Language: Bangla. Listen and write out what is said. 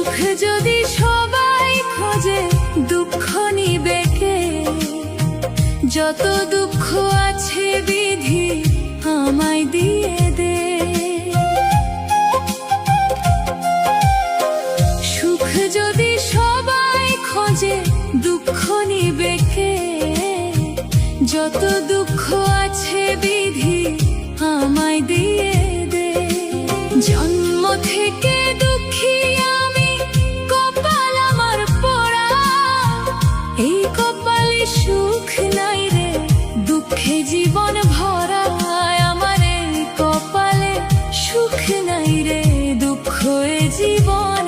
সুখ যদি সবাই খোঁজে দুঃখ নিবে কে? যত দুঃখ আছে বিধি আমায় দিয়ে দে। সুখ যদি সবাই খোঁজে দুঃখ নিবে কে? যত দুঃখ আছে বিধি আমায় দিয়ে দে। জন্ম থেকে দুঃখী আমি, কপাল আমার পোড়া, এই কপালে সুখ নাই রে, দুঃখে জীবন ভরা। আমার এই কপালে সুখ নাই রে, দুঃখ জীবন